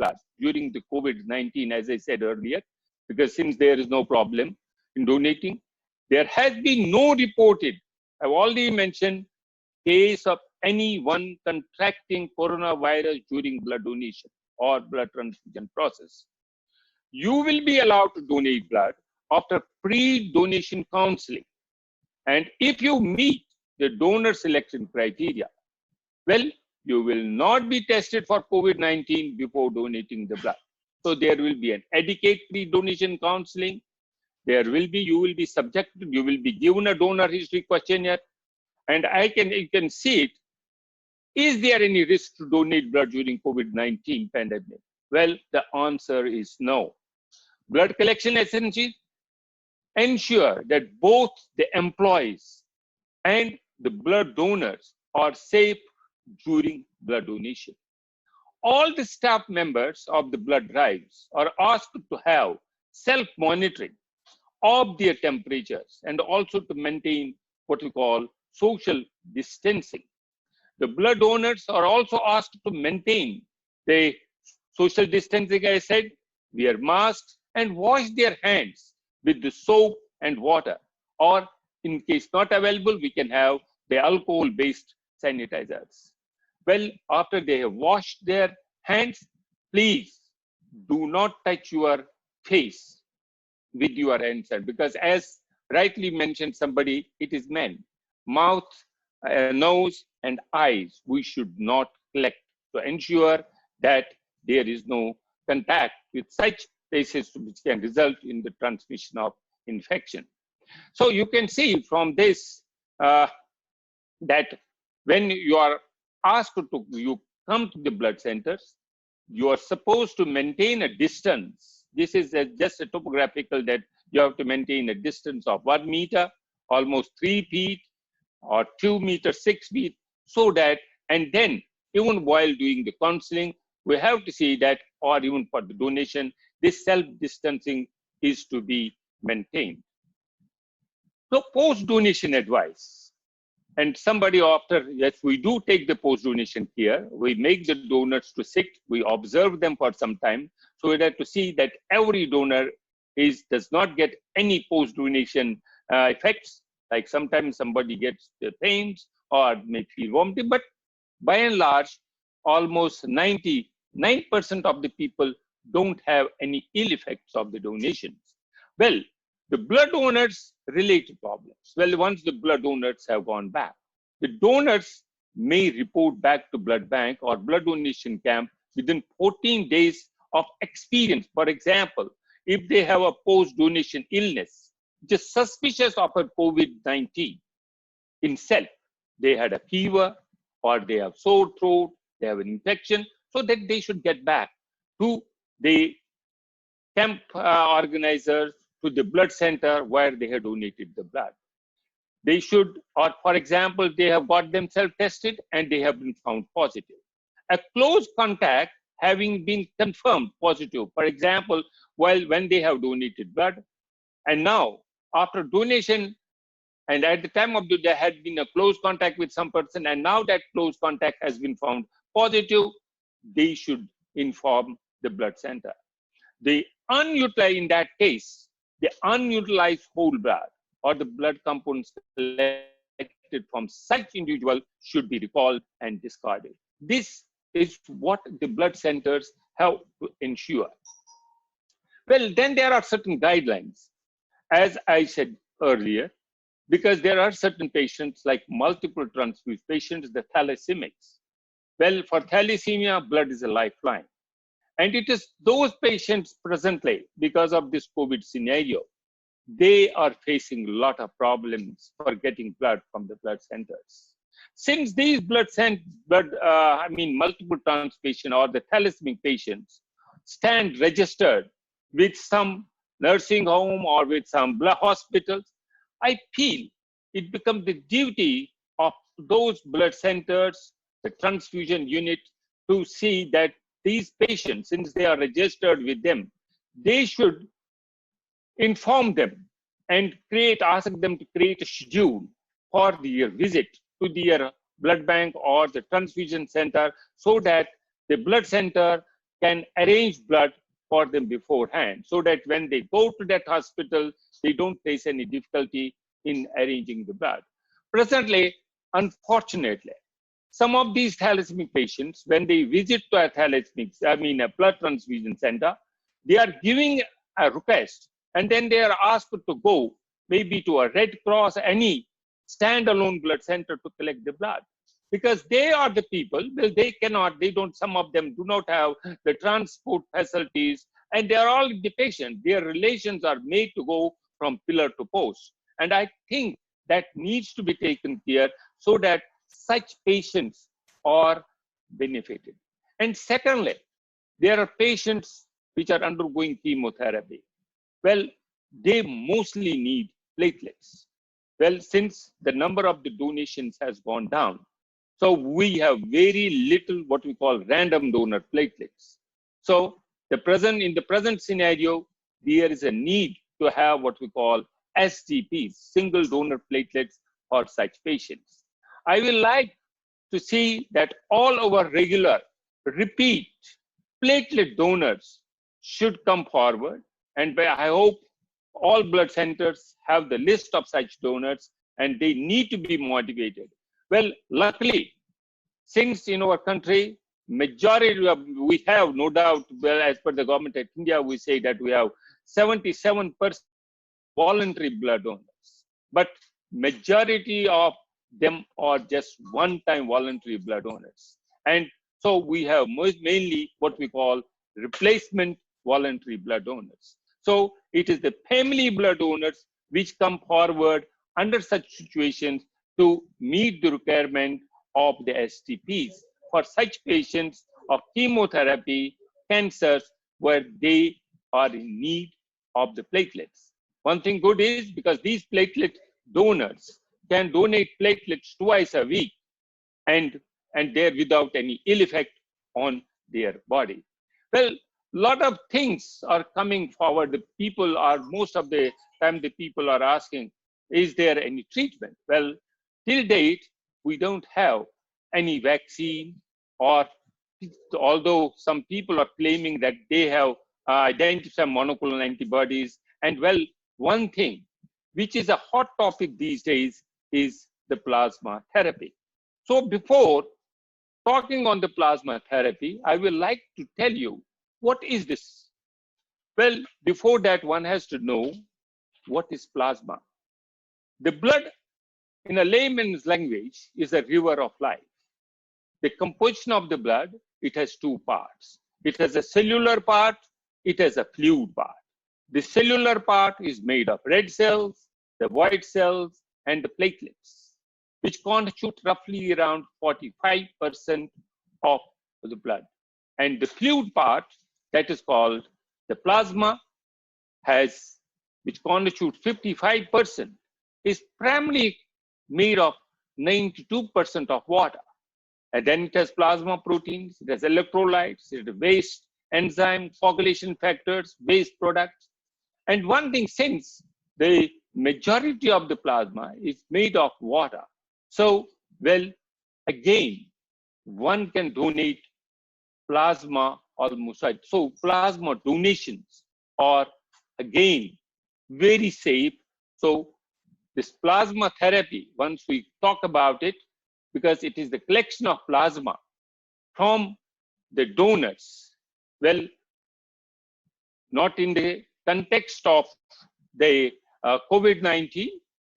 blood during the COVID-19, as I said earlier, because since there is no problem in donating, there has been no reported, I've already mentioned, case of anyone contracting coronavirus during blood donation or blood transfusion process. You will be allowed to donate blood after pre-donation counseling. And if you meet the donor selection criteria, well, you will not be tested for COVID-19 before donating the blood. So there will be an adequate pre-donation counseling. You will be subjected, you will be given a donor history questionnaire, and you can see it. Is there any risk to donate blood during COVID-19 pandemic? Well, the answer is no. Blood collection essentials ensure that both the employees and the blood donors are safe during blood donation. All the staff members of the blood drives are asked to have self-monitoring of their temperatures and also to maintain what we call social distancing. The blood donors are also asked to maintain the social distancing, I said, wear masks and wash their hands with the soap and water. Or in case not available, we can have the alcohol-based sanitizers. Well, after they have washed their hands, please do not touch your face with your hands, because as rightly mentioned somebody, it is men. Mouth, nose, and eyes, we should not collect to ensure that there is no contact with such places which can result in the transmission of infection. So you can see from this that when you are asked you come to the blood centers, you are supposed to maintain a distance. This is just a topographical that you have to maintain a distance of 1 meter, almost 3 feet, or 2 meters, 6 feet, so that, and then even while doing the counseling, we have to see that, or even for the donation, this self-distancing is to be maintained. So post-donation advice. And somebody after, yes, we do take the post-donation care. We make the donors to sit, we observe them for some time, so that to see that every donor does not get any post-donation effects, like sometimes somebody gets the pains or may feel vomiting, but by and large, almost 99% of the people don't have any ill effects of the donations. Well, the blood donors related problems. Well, once the blood donors have gone back, the donors may report back to blood bank or blood donation camp within 14 days of experience. For example, if they have a post-donation illness, which is suspicious of a COVID-19 in self, they had a fever or they have sore throat, they have an infection, so that they should get back to the camp organizers, to the blood center where they had donated the blood. They should, or for example, they have got themselves tested and they have been found positive. A close contact having been confirmed positive, for example, when they have donated blood, and now after donation, and at the time of there had been a close contact with some person, and now that close contact has been found positive, they should inform the blood center. The unutilized, in that case, the unutilized whole blood or the blood components collected from such individual should be recalled and discarded. This is what the blood centers have to ensure. Well, then there are certain guidelines, as I said earlier, because there are certain patients like multiple transfused patients, the thalassemics. Well, for thalassemia, blood is a lifeline. And it is those patients presently, because of this COVID scenario, they are facing a lot of problems for getting blood from the blood centers. Since these multiple transfusion or the thalassemic patients stand registered with some nursing home or with some blood hospitals, I feel it becomes the duty of those blood centers, the transfusion unit, to see that these patients, since they are registered with them, they should inform them and ask them to create a schedule for their visit to their blood bank or the transfusion center, so that the blood center can arrange blood for them beforehand, so that when they go to that hospital, they don't face any difficulty in arranging the blood. Presently, unfortunately, some of these thalassemia patients, when they visit to a blood transfusion center, they are giving a request, and then they are asked to go maybe to a Red Cross, any standalone blood center to collect the blood, because they are the people. Well, some of them do not have the transport facilities, and they are all the patients. Their relations are made to go from pillar to post. And I think that needs to be taken care so that such patients are benefited. And secondly, there are patients which are undergoing chemotherapy. Well, they mostly need platelets. Well, since the number of the donations has gone down, so we have very little what we call random donor platelets. So in the present scenario, there is a need to have what we call SDPs, single donor platelets for such patients. I will like to see that all our regular, repeat platelet donors should come forward. And I hope all blood centers have the list of such donors, and they need to be motivated. Well, luckily, since in our country, we have no doubt, well, as per the government of India, we say that we have 77% voluntary blood donors, but majority of them are just one-time voluntary blood donors. And so we have mainly what we call replacement voluntary blood donors. So it is the family blood donors which come forward under such situations to meet the requirement of the STPs for such patients of chemotherapy, cancers, where they are in need of the platelets. One thing good is, because these platelet donors can donate platelets twice a week, and they're without any ill effect on their body. Well, a lot of things are coming forward. Most of the time, the people are asking, is there any treatment? Well, till date, we don't have any vaccine, or although some people are claiming that they have identified monoclonal antibodies. And well, one thing which is a hot topic these days is the plasma therapy. So before talking on the plasma therapy, I will like to tell you, what is this? Well, before that, one has to know what is plasma. The blood, in a layman's language, is a river of life. The composition of the blood, it has two parts. It has a cellular part, it has a fluid part. The cellular part is made of red cells, the white cells, and the platelets, which constitute roughly around 45% of the blood. And the fluid part, that is called the plasma, which constitutes 55%, is primarily made of 92% of water. And then it has plasma proteins, it has electrolytes, it has waste, enzymes, coagulation factors, waste products. And one thing, since the majority of the plasma is made of water, so, well, again, one can donate plasma almost. So plasma donations are, again, very safe. So this plasma therapy, once we talk about it, because it is the collection of plasma from the donors, well, not in the context of the COVID-19,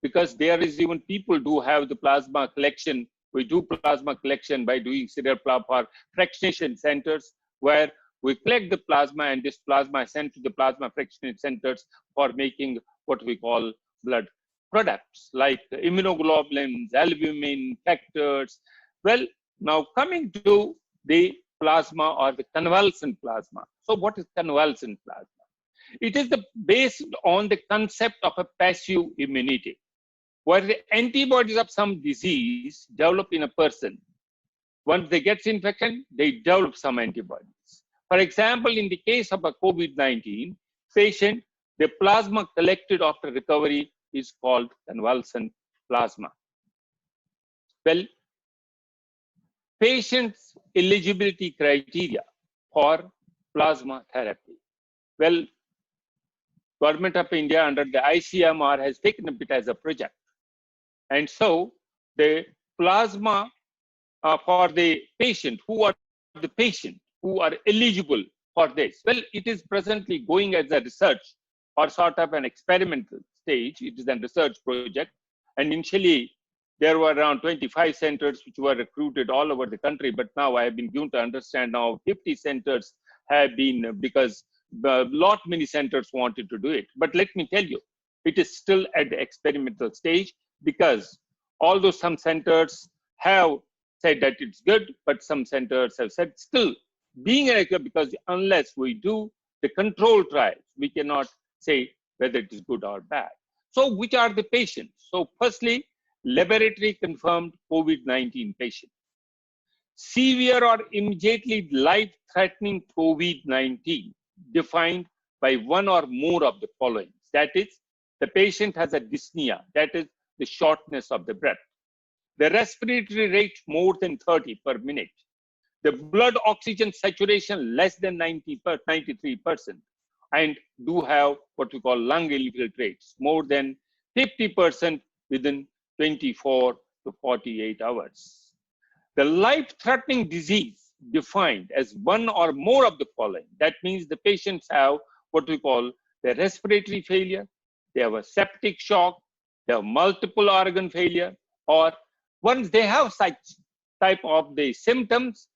because there is even people do have the plasma collection. We do plasma collection by doing serial for fractionation centers, where we collect the plasma, and this plasma is sent to the plasma fractionation centers for making what we call blood products like immunoglobulins, albumin, factors. Well, now coming to the plasma or the convalescent plasma. So what is convalescent plasma? It is based on the concept of a passive immunity, where the antibodies of some disease develop in a person. Once they get infection, they develop some antibodies. For example, in the case of a COVID-19 patient, the plasma collected after recovery is called convalescent plasma. Well, patients' eligibility criteria for plasma therapy. Well, Government of India under the ICMR has taken up it as a project. And so the plasma for the patient, who are the patient, who are eligible for this? Well, it is presently going as a research or sort of an experimental stage. It is a research project. And initially, there were around 25 centers which were recruited all over the country. But now I have been given to understand now 50 centers have been, because lot many centers wanted to do it. But let me tell you, it is still at the experimental stage, because although some centers have said that it's good, but some centers have said still being accurate, because unless we do the control trials, we cannot say whether it is good or bad. So which are the patients? So firstly, laboratory confirmed COVID-19 patient. Severe or immediately life-threatening COVID-19 defined by one or more of the following. That is, the patient has a dyspnea, that is the shortness of the breath. The respiratory rate more than 30 per minute. The blood oxygen saturation less than 93%, and do have what we call lung infiltrates more than 50% within 24 to 48 hours. The life-threatening disease defined as one or more of the following. That means the patients have what we call the respiratory failure, they have a septic shock, they have multiple organ failure, or once they have such type of the symptoms,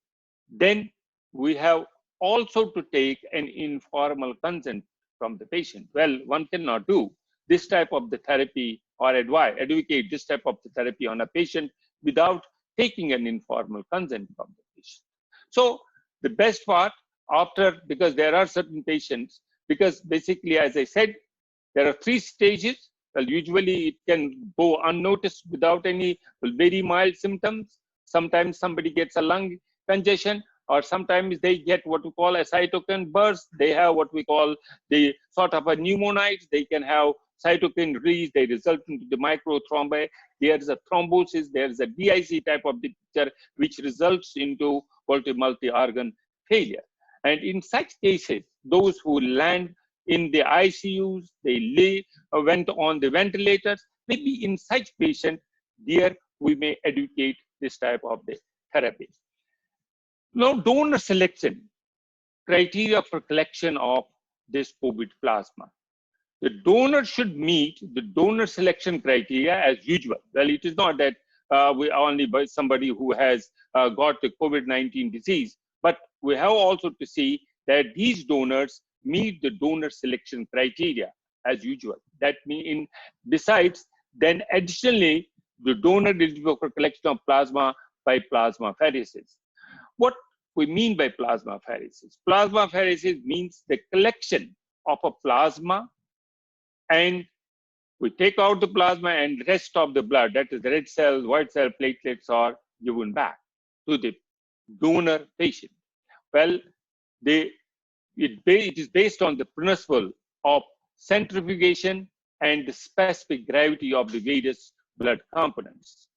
then we have also to take an informal consent from the patient. Well, one cannot do this type of the therapy or advocate this type of the therapy on a patient without taking an informal consent from the patient. So the best part after, because there are certain patients, because basically, as I said, there are 3 stages. Well, usually it can go unnoticed without any very mild symptoms. Sometimes somebody gets a lung congestion, or sometimes they get what we call a cytokine burst. They have what we call the sort of a pneumonitis. They can have cytokine release. They result into the microthrombi. There is a thrombosis. There is a DIC type of the picture, which results into multi-organ failure. And in such cases, those who land in the ICUs, they went on the ventilators. Maybe in such patient, there we may advocate this type of the therapy. Now, donor selection criteria for collection of this COVID plasma. The donor should meet the donor selection criteria as usual. Well, it is not that we only buy somebody who has got the COVID-19 disease, but we have also to see that these donors meet the donor selection criteria as usual. That means, besides, then additionally, the donor eligible for collection of plasma by plasmapheresis. What we mean by plasmapheresis? Plasmapheresis means the collection of a plasma, and we take out the plasma and rest of the blood, that is the red cells, white cell, platelets, are given back to the donor patient. Well, it is based on the principle of centrifugation and the specific gravity of the various blood components.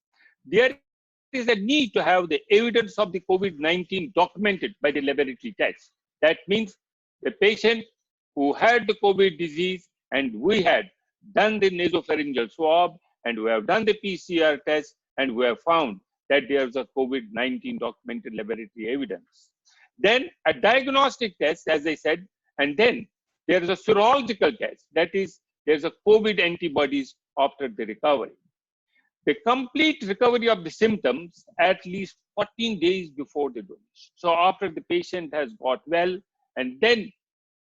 There is a need to have the evidence of the COVID-19 documented by the laboratory test. That means the patient who had the COVID disease, and we had done the nasopharyngeal swab, and we have done the PCR test, and we have found that there is a COVID-19 documented laboratory evidence. Then a diagnostic test, as I said, and then there is a serological test. That is, there's a COVID antibodies after the recovery. The complete recovery of the symptoms at least 14 days before the donation. So after the patient has got well, and then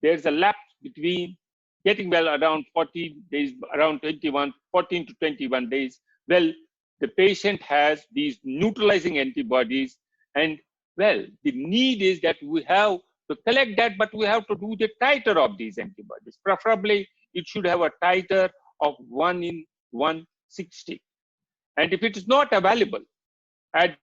there's a lapse between getting well around 14 days, around 14 to 21 days. Well, the patient has these neutralizing antibodies, and well, the need is that we have to collect that, but we have to do the titer of these antibodies. Preferably, it should have a titer of 1 in 160. And if it is not available at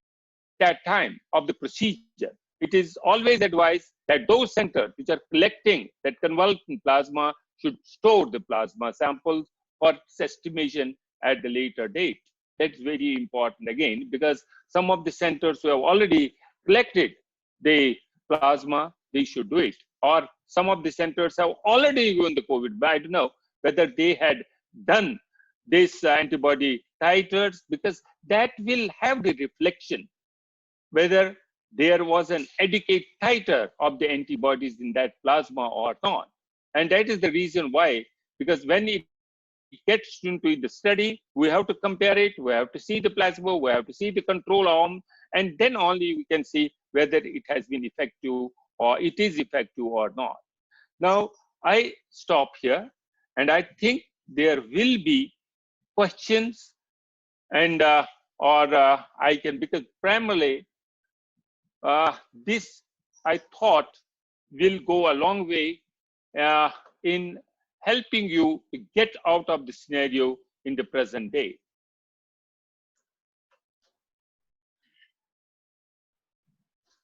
that time of the procedure, it is always advised that those centers which are collecting that convalescent plasma should store the plasma samples for estimation at the later date. That's very important again, because some of the centers who have already collected the plasma, they should do it. or some of the centers have already given the COVID, but I don't know whether they had done this antibody titers, because that will have the reflection whether there was an adequate titer of the antibodies in that plasma or not. And that is the reason why, because when it gets into the study, we have to compare it, we have to see the placebo, we have to see the control arm, and then only we can see whether it has been effective or it is effective or not. Now, I stop here, and I think there will be questions, and I can, because primarily this I thought will go a long way in helping you to get out of the scenario in the present day.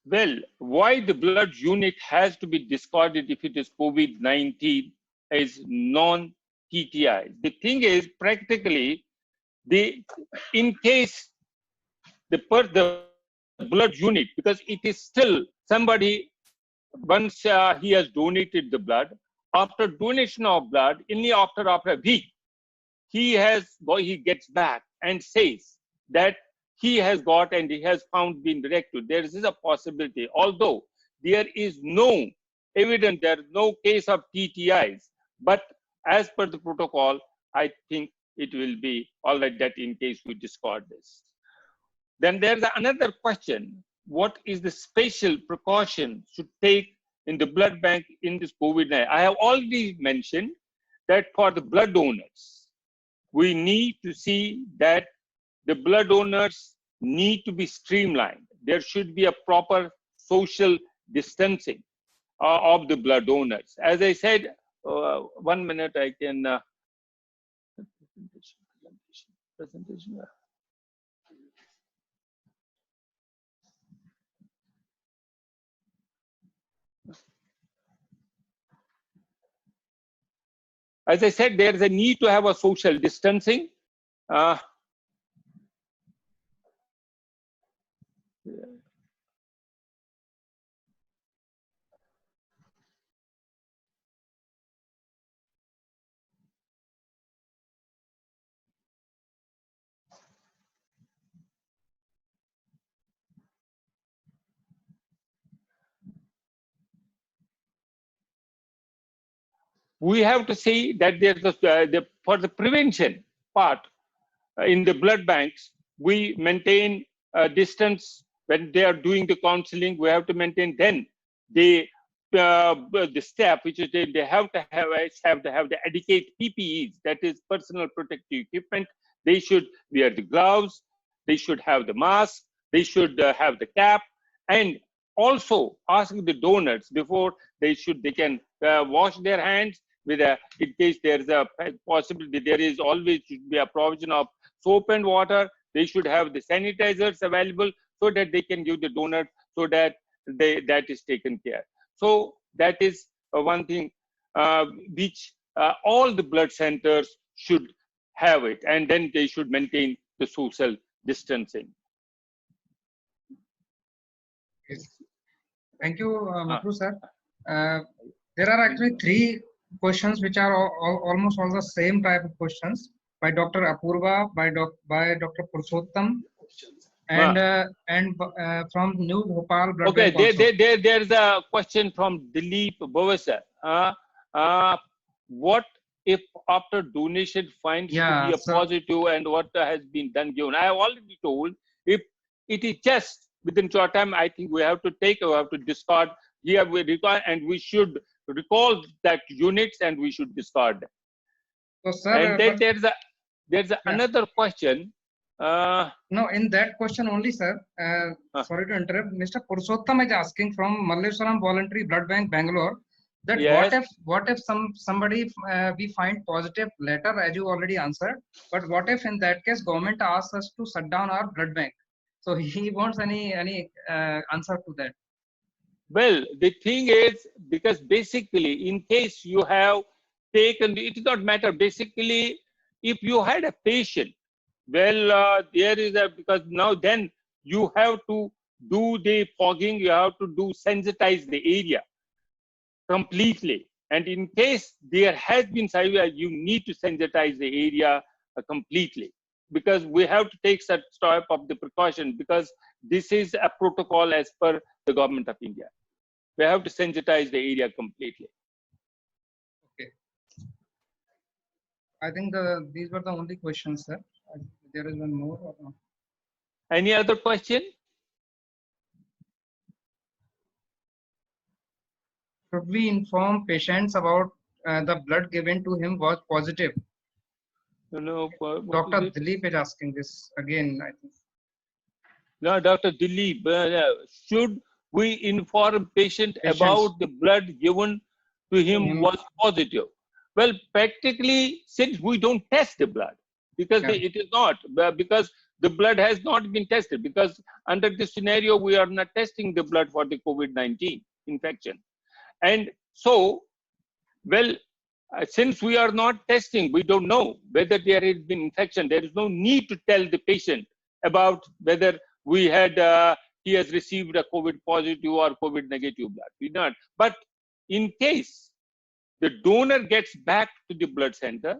Well, why the blood unit has to be discarded if it is COVID-19 is non-TTI. The thing is, practically, in case the blood unit, because it is still somebody, once he has donated the blood, after donation of blood, only after a week, he gets back and says that he has got and he has found been directed. There is a possibility, although there is no evidence, there is no case of TTIs, but as per the protocol, I think it will be all right that in case we discard this. Then there's another question: what is the special precaution to take in the blood bank in this COVID-19? I have already mentioned that for the blood donors, we need to see that the blood donors need to be streamlined. There should be a proper social distancing of the blood donors. As I said, 1 minute I can presentation. As I said, there is a need to have a social distancing. We have to see that there's for the prevention part in the blood banks, we maintain a distance when they are doing the counseling. We have to maintain. Then the step which is they have to have the adequate PPEs, that is personal protective equipment. They should wear the gloves. They should have the mask. They should have the cap, and also asking the donors before they can wash their hands with in case there is a possibility. There is always should be a provision of soap and water. They should have the sanitizers available so that they can give the donor, so that that is taken care. So that is one thing which all the blood centers should have it, and then they should maintain the social distancing. Yes. Thank you, Makru sir. There are actually 3 questions which are almost all the same type of questions by Dr. Apurva, by Dr. Purushottam, and from New Bhopal Blood Okay, Bank there's a question from Dilip Bhavasa. What if after donation finds to be a positive, and what has been done given? I have already told, if it is just within short time, I think we have to discard. Here we require, and we should recall that units, and we should discard them. So, sir, and then there's another question. No, in that question only, sir. Sorry to interrupt. Mr. Purushottam is asking from Malleswaram Voluntary Blood Bank, Bangalore, that yes, what if somebody we find positive later, as you already answered, but what if in that case government asks us to shut down our blood bank? So he wants any answer to that. Well, the thing is, because basically, in case you have taken, it does not matter. Basically, if you had a patient, well, there is because now then you have to do the fogging, you have to sensitize the area. completely. And in case there has been severe, you need to sensitize the area completely, because we have to take such step of the precaution, because this is a protocol as per the government of India. We have to sensitize the area completely. Okay. I think these were the only questions, sir. There is one more. Or no? Any other question? Should we inform patients about the blood given to him was positive? No, Dr. Dilip is asking this again, I think. No, Dr. Dilip, should we inform patient about the blood given to him was positive? Well, practically, since we don't test the blood, because it is not, because the blood has not been tested, because under this scenario, we are not testing the blood for the COVID-19 infection. And so, well, since we are not testing, we don't know whether there has been infection. There is no need to tell the patient about whether we had he has received a COVID positive or COVID negative blood. We not. But in case the donor gets back to the blood center,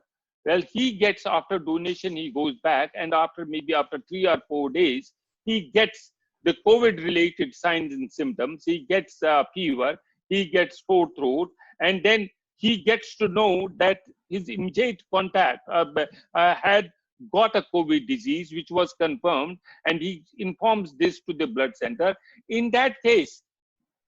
well, he gets, after donation, he goes back, and maybe after 3 or 4 days, he gets the COVID related signs and symptoms. He gets fever, he gets sore throat, and then he gets to know that his immediate contact had got a COVID disease, which was confirmed, and he informs this to the blood center. In that case,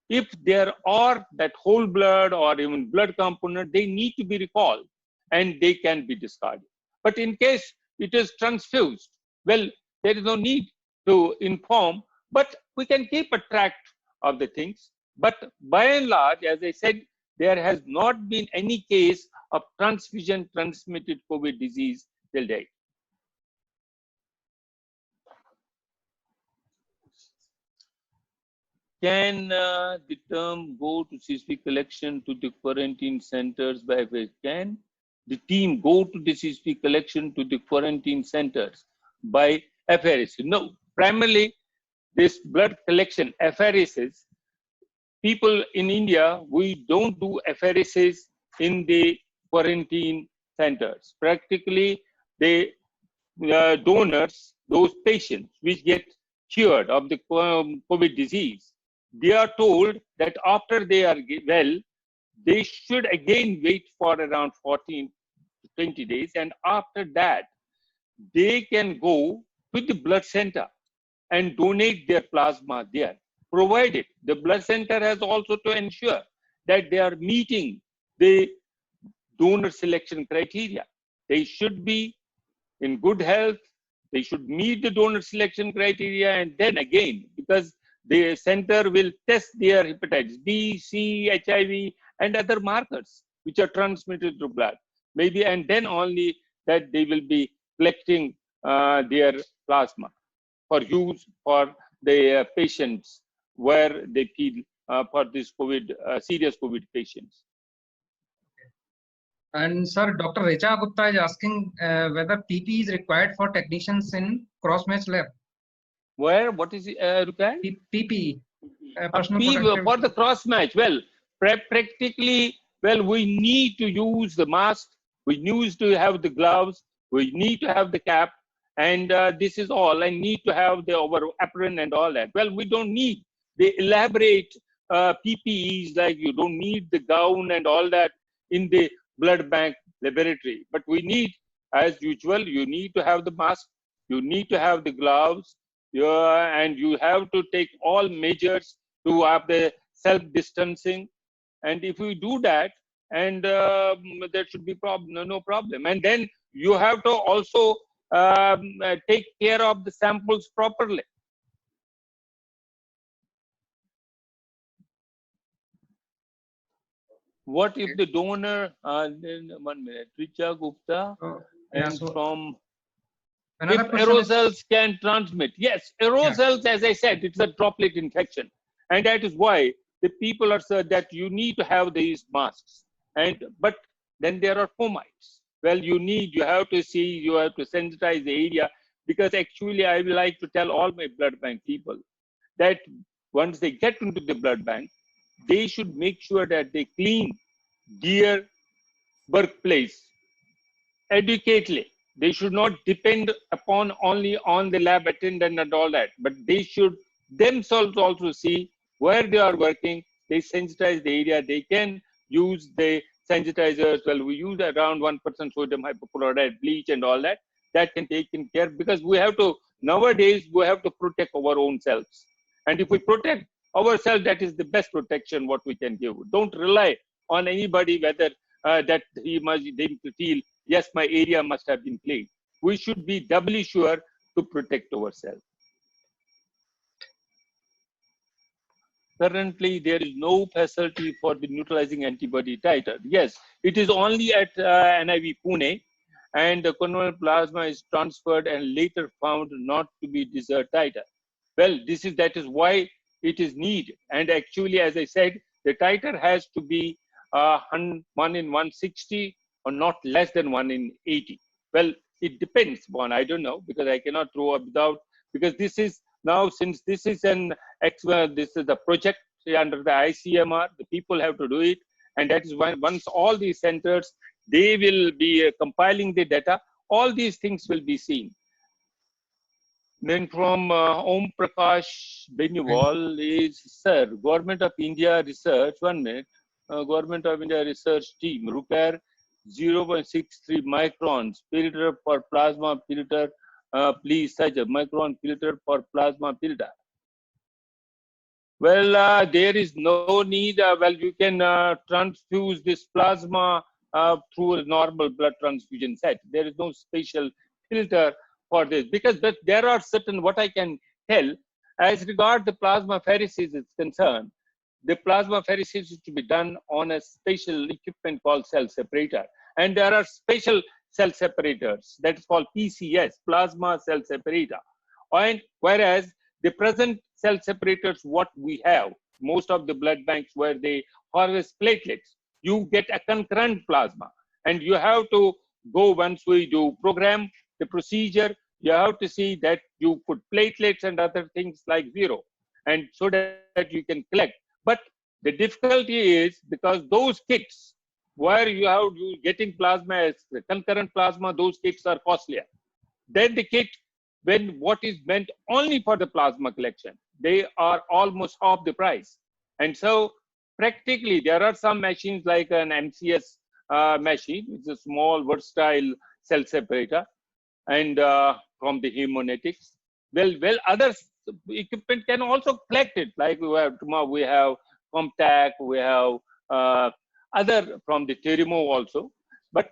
if there are that whole blood or even blood component, they need to be recalled and they can be discarded. But in case it is transfused, well, there is no need to inform, but we can keep a track of the things. But by and large, as I said, there has not been any case of transfusion transmitted COVID disease till date. Can the term go to CSP collection to the quarantine centers by which can the team go to the CSP collection to the quarantine centers by FRS? No, primarily this blood collection, FRSs, people in India, we don't do FRSs in the quarantine centers. Practically, the donors, those patients which get cured of the COVID disease, they are told that after they are well, they should again wait for around 14 to 20 days. And after that, they can go to the blood center and donate their plasma there, provided the blood center has also to ensure that they are meeting the donor selection criteria. They should be in good health. They should meet the donor selection criteria. And then again, because the center will test their hepatitis B, C, HIV, and other markers which are transmitted through blood. Maybe, and then only that they will be collecting their plasma for use for the patients where they feel for this COVID, serious COVID patients. And sir, Dr. Richa Gupta is asking whether PP is required for technicians in cross-match lab. Where? What is required? PP. For the cross match. Well, practically, well, we need to use the mask. We need to have the gloves. We need to have the cap. And this is all. I need to have our apron and all that. Well, we don't need the elaborate PPEs, like you don't need the gown and all that in the blood bank laboratory. But we need, as usual, you need to have the mask. You need to have the gloves. And you have to take all measures to have the self-distancing. And if we do that, and there should be no problem. And then you have to also take care of the samples properly. What if the donor, 1 minute, Richa Gupta, and from... If aerosols can transmit. Yes, aerosols, as I said, it's a droplet infection. And that is why the people are said that you need to have these masks. But then there are fomites. Well, you have to sensitize the area, because actually I would like to tell all my blood bank people that once they get into the blood bank, they should make sure that they clean their workplace adequately. They should not depend upon only on the lab attendant and all that, but they should themselves also see where they are working. They sensitize the area. They can use the sensitizers. Well, we use around 1% sodium hypochlorite, bleach and all that. That can take in care, because we have to, nowadays, we have to protect our own selves. And if we protect ourselves, that is the best protection what we can give. Don't rely on anybody whether that they feel, yes, my area must have been cleaned. We should be doubly sure to protect ourselves. Currently, there is no facility for the neutralizing antibody titer. Yes, it is only at NIV Pune, and the conventional plasma is transferred and later found not to be desired titer. Well, that is why it is needed. And actually, as I said, the titer has to be 1 in 160 or not less than 1 in 80. Well, it depends on, I don't know, because I cannot throw up without, because this is now, since this is this is the project under the ICMR, the people have to do it. And that is why once all these centers, they will be compiling the data, all these things will be seen. Then from Om Prakash Benuwal is, sir, Government of India research, 1 minute, Government of India research team, repair 0.63 microns filter for plasma filter, please such a micron filter for plasma filter. Well, there is no need. Well, you can transfuse this plasma through a normal blood transfusion set. There is no special filter for this, because there are certain, what I can tell, as regard the plasmapheresis is concerned, the plasmapheresis is to be done on a special equipment called cell separator. And there are special cell separators that is called PCS, plasma cell separator. And whereas the present cell separators, what we have, most of the blood banks where they harvest platelets, you get a concurrent plasma. And you have to go, once we do program the procedure, you have to see that you put platelets and other things like 0, and so that you can collect. But the difficulty is, because those kits where you getting plasma as concurrent plasma, those kits are costlier. Then the kit, when what is meant only for the plasma collection, they are almost half the price. And so practically there are some machines like an MCS machine, it's a small versatile cell separator, and from the Haemonetics. Well, other equipment can also collect it, like we have Comtac, we have other from the Terimo also, but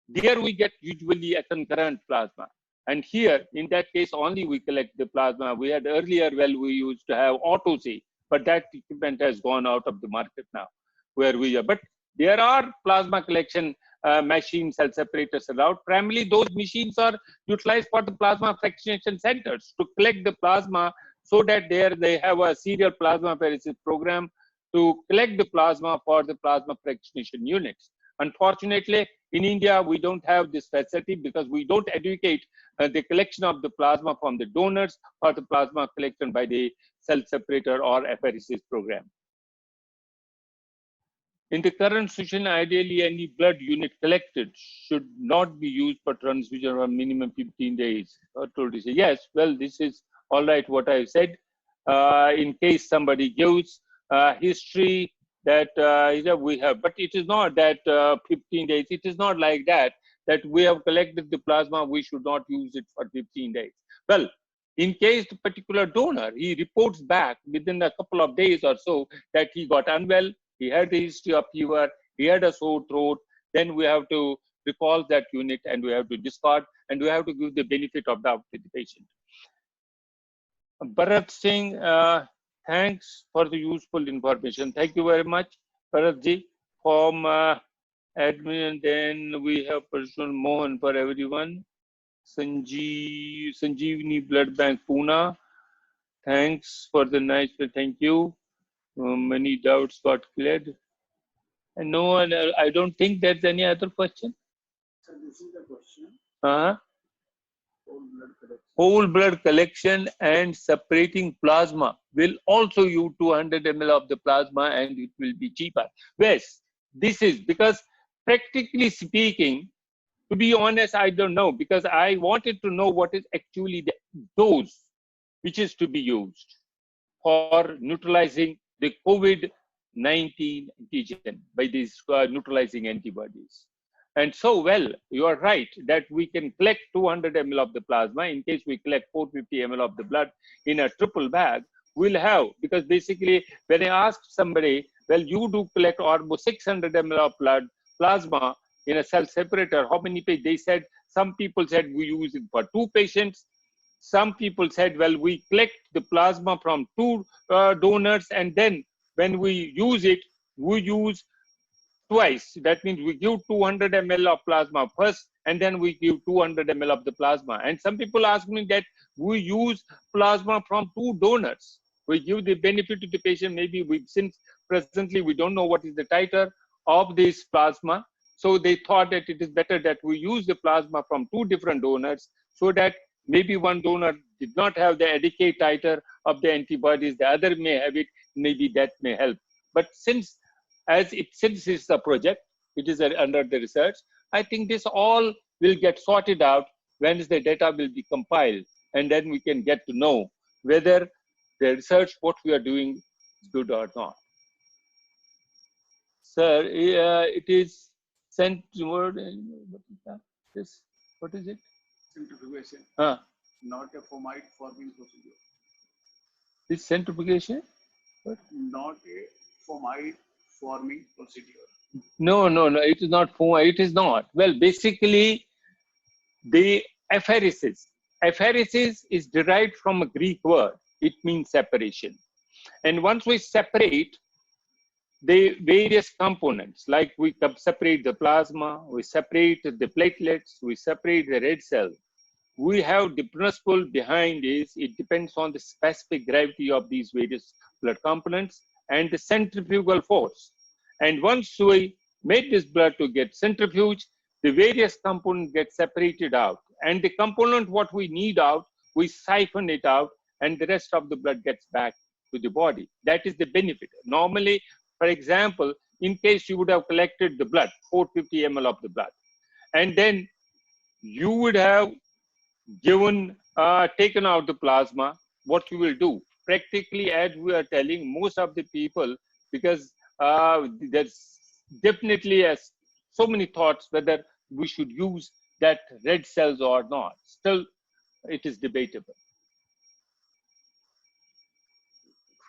there we get usually a concurrent plasma. And here, in that case, only we collect the plasma. We had earlier, well, we used to have AutoC, but that equipment has gone out of the market now, where we are. But there are plasma collection machine cell separators around. Primarily, those machines are utilized for the plasma fractionation centers to collect the plasma, so that there they have a serial plasmapheresis program to collect the plasma for the plasma fractionation units. Unfortunately, in India, we don't have this facility, because we don't educate the collection of the plasma from the donors or the plasma collection by the cell separator or apheresis program. In the current situation, ideally, any blood unit collected should not be used for transfusion for minimum 15 days. Yes, well, this is all right what I said. In case somebody gives history that we have, but it is not that 15 days, it is not like that we have collected the plasma, we should not use it for 15 days. Well, in case the particular donor, he reports back within a couple of days or so that he got unwell, he had the history of fever, he had a sore throat, then we have to recall that unit and we have to discard, and we have to give the benefit of doubt to the patient. Bharat Singh, thanks for the useful information. Thank you very much, Bharatji, from admin. And then we have personal Mohan for everyone. Sanjeevani Blood Bank, Pune. Thanks for the nice, thank you. Many doubts got cleared. And no one, I don't think there's any other question. So this is the question. Whole blood collection and separating plasma will also use 200 ml of the plasma, and it will be cheaper. Yes, this is because practically speaking, to be honest, I don't know, because I wanted to know what is actually the dose which is to be used for neutralizing the COVID-19 antigen by these neutralizing antibodies. And so, well, you are right that we can collect 200 ml of the plasma. In case we collect 450 ml of the blood in a triple bag, we'll have, because basically when I asked somebody, well, you do collect almost 600 ml of blood plasma in a cell separator, how many patients? They said, some people said we use it for 2 patients. Some people said, well, we collect the plasma from 2 donors, and then when we use it, we use twice. That means we give 200 ml of plasma first, and then we give 200 ml of the plasma. And some people ask me that we use plasma from 2 donors. We give the benefit to the patient. Maybe since presently we don't know what is the titer of this plasma, so they thought that it is better that we use the plasma from 2 different donors, so that maybe one donor did not have the adequate titer of the antibodies, the other may have it, maybe that may help. But since it's a project, it is under the research, I think this all will get sorted out when the data will be compiled, and then we can get to know whether the research, what we are doing, is good or not. Sir, it is sent toward, what is it? Centrifugation. Not a fomite forming procedure. This centrifugation? What? Not a fomite forming procedure. No, it is not fomite. It is not. Well, basically, the apheresis. Apheresis is derived from a Greek word. It means separation. And once we separate the various components, like we separate the plasma, we separate the platelets, we separate the red cell, we have the principle behind this. It depends on the specific gravity of these various blood components and the centrifugal force. And once we make this blood to get centrifuged, the various components get separated out. And the component what we need out, we siphon it out, and the rest of the blood gets back to the body. That is the benefit. Normally, for example, in case you would have collected the blood, 450 ml of the blood, and then you would have taken out the plasma, what you will do? Practically, as we are telling most of the people, because there's definitely so many thoughts whether we should use that red cells or not. Still, it is debatable.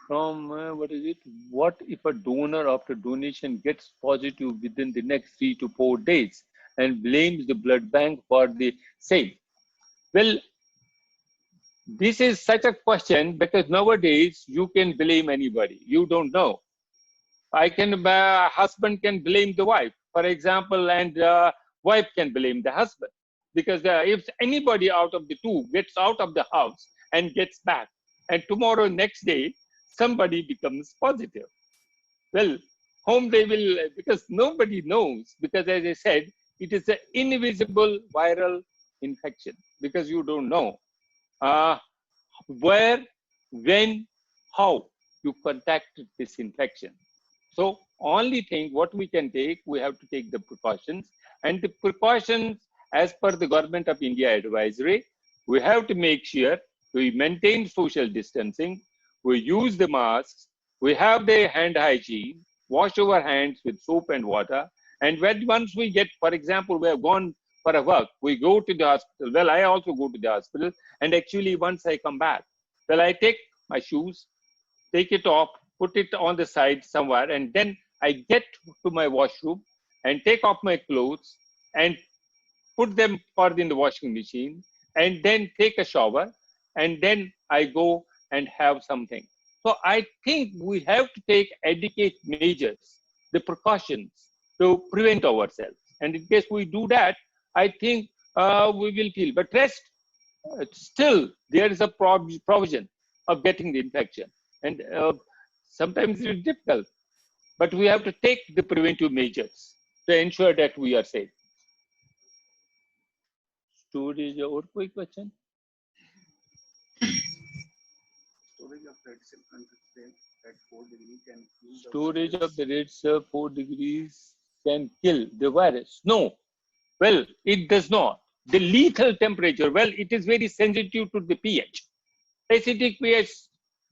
From what is it? What if a donor after donation gets positive within the next 3 to 4 days and blames the blood bank for the same? Well, this is such a question because nowadays you can blame anybody. You don't know. Husband can blame the wife, for example, and wife can blame the husband. Because if anybody out of the two gets out of the house and gets back, and tomorrow, next day, somebody becomes positive. Well, whom they will, because nobody knows, because as I said, it is an invisible viral infection, because you don't know where, when, how you contacted this infection. So only thing what we can take, we have to take the precautions, and the precautions as per the Government of India advisory, we have to make sure we maintain social distancing, we use the masks, we have the hand hygiene, wash our hands with soap and water, and once we get, for example, we have gone for a work, we go to the hospital. Well, I also go to the hospital, and actually once I come back, well, I take my shoes, take it off, put it on the side somewhere, and then I get to my washroom and take off my clothes and put them in the washing machine, and then take a shower, and then I go and have something. So I think we have to take adequate measures, the precautions to prevent ourselves. And in case we do that, I think we will feel. But rest, still there is a provision of getting the infection. And sometimes it's difficult, but we have to take the preventive measures to ensure that we are safe. Storage और कोई question? Storage of red cell concentrate at 4 degrees can kill the Storage virus. of the red cell 4 degrees can kill the virus. No. Well, it does not. The lethal temperature, well, it is very sensitive to the pH. Acidic pH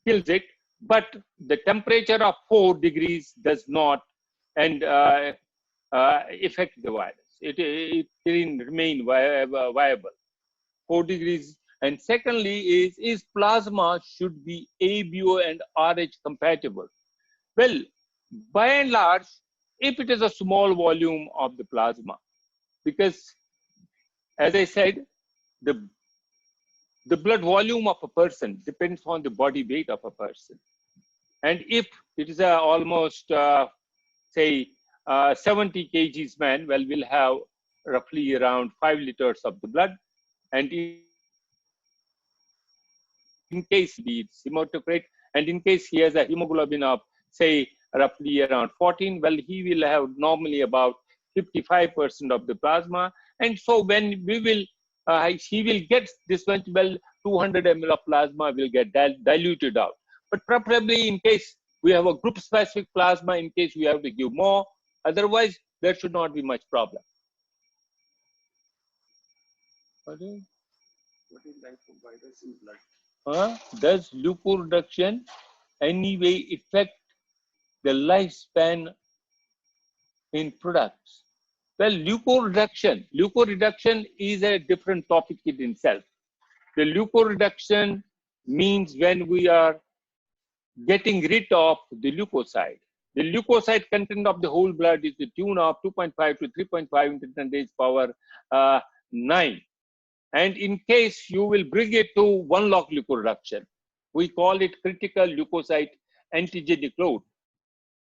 kills it, but the temperature of 4 degrees does not and affect the virus. It can remain viable. 4 degrees. And secondly is plasma should be ABO and RH compatible. Well, by and large, if it is a small volume of the plasma, because as I said, the blood volume of a person depends on the body weight of a person. And if it is almost, say, 70 kgs man, well, we'll have roughly around 5 liters of the blood. And in case it's hematocrit, and in case he has a hemoglobin of, say, roughly around 14, well, he will have normally about 55% of the plasma. And so when we will, he will get this much, well, 200 ml of plasma will get diluted out. But preferably in case we have a group specific plasma, in case we have to give more, otherwise there should not be much problem. What is life of virus in blood? Does leukoreduction anyway affect the lifespan in products? Well, leukoreduction is a different topic in itself. The leukoreduction means when we are getting rid of the leukocyte. The leukocyte content of the whole blood is the tune of 2.5 to 3.5 into 10 raised power 9. And in case you will bring it to 1 log leukoreduction, we call it critical leukocyte antigenic load.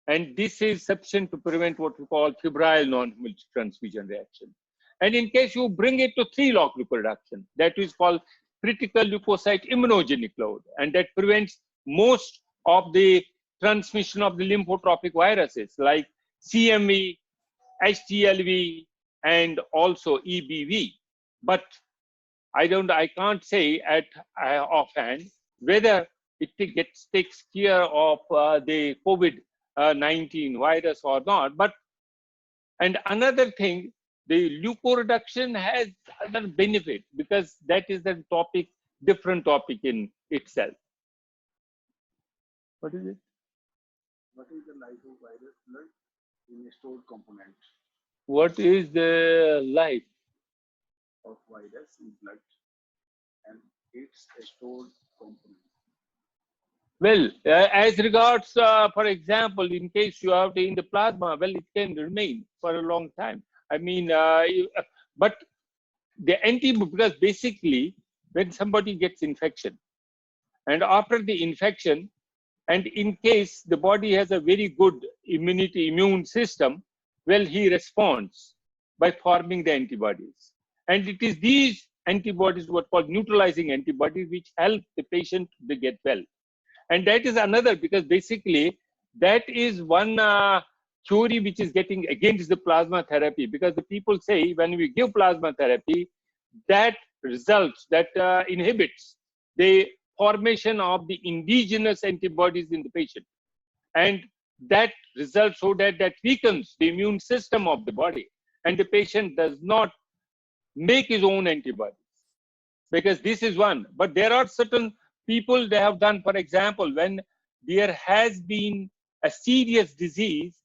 And this is sufficient to prevent what we call febrile non-hemolytic transfusion reaction. And in case you bring it to 3 log leukoreduction, that is called critical leukocyte immunogenic load. And that prevents most of the transmission of the lymphotropic viruses like CMV, HTLV, and also EBV. But I can't say at offhand whether it takes care of the COVID-19 virus or not. But and another thing, the leukoreduction has other benefit because that is the topic, different topic in itself. What is it? What is the life of virus blood in a stored component? What is the life of virus in blood and its a stored component? Well, as regards, for example, in case you have it in the plasma, well, it can remain for a long time. I mean, but the because basically when somebody gets infection and after the infection, and in case the body has a very good immune system, well, he responds by forming the antibodies. And it is these antibodies, what called neutralizing antibodies, which help the patient to get well. And that is another, because basically that is one theory which is getting against the plasma therapy, because the people say when we give plasma therapy, that results, that inhibits the formation of the indigenous antibodies in the patient. And that results so that weakens the immune system of the body. And the patient does not make his own antibodies, because this is one. But there are certain people, they have done, for example, when there has been a serious disease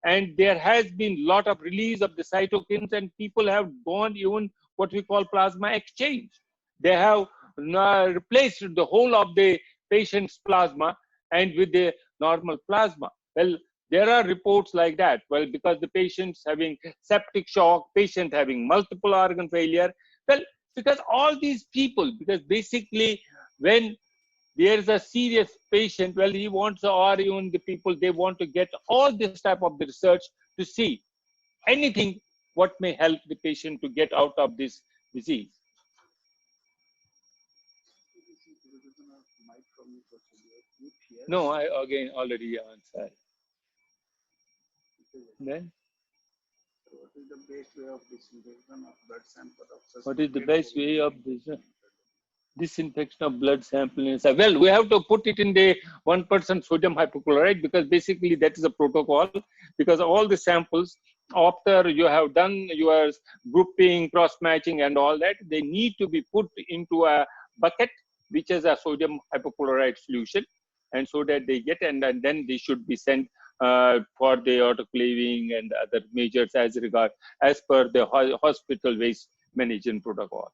and there has been lot of release of the cytokines, and people have gone even what we call plasma exchange. They have replaced the whole of the patient's plasma and with the normal plasma. Well, there are reports like that. Well, because the patient's having septic shock, patient having multiple organ failure. Well, because all these people, because basically when there is a serious patient, well, he wants, or even the people, they want to get all this type of the research to see anything what may help the patient to get out of this disease. No, I again already answered. Then What is the best way of disinfection of blood sample of What is the suspected best way of COVID-19? disinfection of blood sample? Well, we have to put it in the 1% sodium hypochlorite, because basically that is a protocol, because all the samples, after you have done your grouping, cross-matching and all that, they need to be put into a bucket which has a sodium hypochlorite solution, and so that they get, and then they should be sent for the autoclaving and other measures as per the hospital waste management protocol.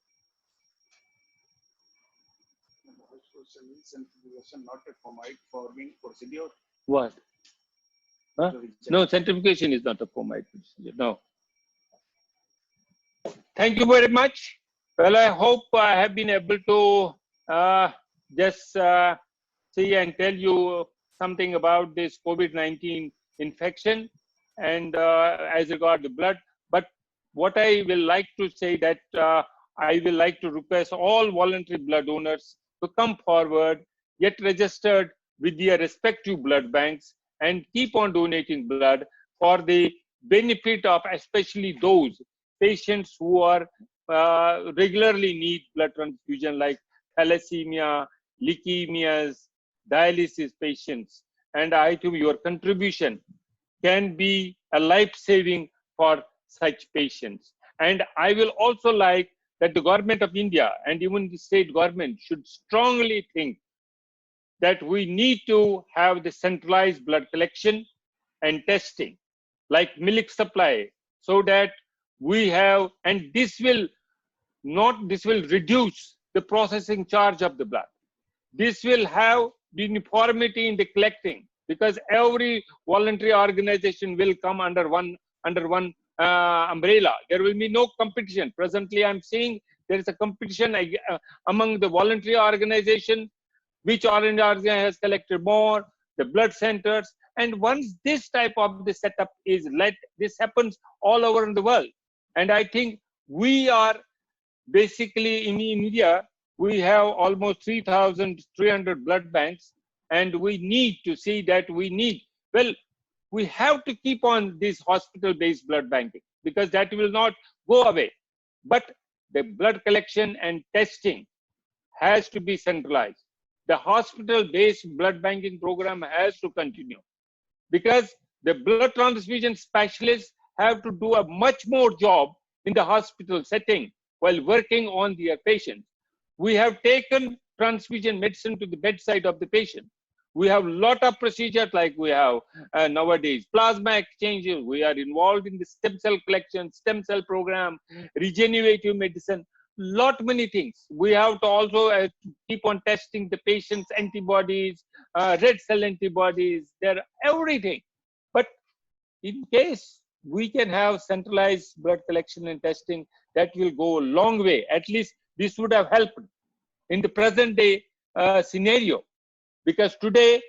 Centrifugation not a fomite forming procedure? What? Huh? No, centrifugation is not a fomite procedure. No. Thank you very much. Well, I hope I have been able to just see and tell you something about this COVID-19 infection and as regard the blood. But what I will like to say that I will like to request all voluntary blood donors to come forward, get registered with their respective blood banks, and keep on donating blood for the benefit of especially those patients who are regularly need blood transfusion, like thalassemia, leukemias, dialysis patients. And I think your contribution can be a life-saving for such patients. And I will also like that the government of India and even the state government should strongly think that we need to have the centralized blood collection and testing, like milk supply, so that we have, and this will reduce the processing charge of the blood. This will have uniformity in the collecting, because every voluntary organization will come under one umbrella. There will be no competition. Presently, I'm seeing there is a competition among the voluntary organization, which organization has collected more, the blood centers. And once this type of the setup is let, this happens all over in the world. And I think we are basically in India, we have almost 3,300 blood banks, and we need to see that we have to keep on this hospital-based blood banking, because that will not go away. But the blood collection and testing has to be centralized. The hospital-based blood banking program has to continue, because the blood transfusion specialists have to do a much more job in the hospital setting while working on their patients. We have taken transfusion medicine to the bedside of the patient. We have a lot of procedures, like we have nowadays plasma exchanges. We are involved in the stem cell collection, stem cell program, regenerative medicine, many things. We have to also keep on testing the patient's antibodies, red cell antibodies, everything. But in case we can have centralized blood collection and testing, that will go a long way. At least this would have helped in the present day scenario, because today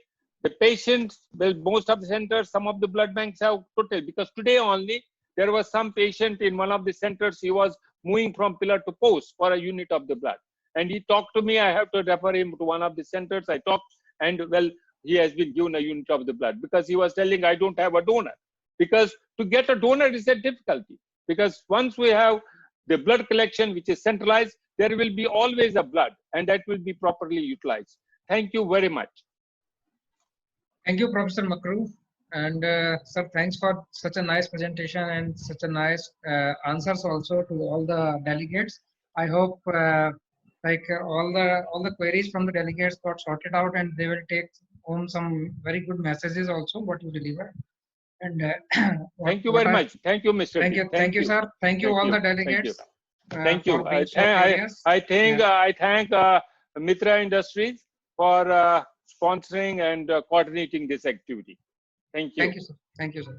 the patients, well, most of the centers, some of the blood banks have total, because today only there was some patient in one of the centers, he was moving from pillar to post for a unit of the blood, and he talked to me. I have to refer him to one of the centers. I talked, and well, he has been given a unit of the blood, because he was telling, I don't have a donor. Because to get a donor is a difficulty, because once we have the blood collection which is centralized, there will be always a blood, and that will be properly utilized. Thank you very much. Thank you, Professor Makru. And sir, thanks for such a nice presentation and such a nice answers also to all the delegates. I hope all the queries from the delegates got sorted out, and they will take home some very good messages also what you deliver. And thank you very much. Thank you, Mr. Thank you, sir. Thank you, all the delegates. Thank you. I thank Mitra Industries for sponsoring and coordinating this activity. Thank you. Thank you, sir. Thank you, sir.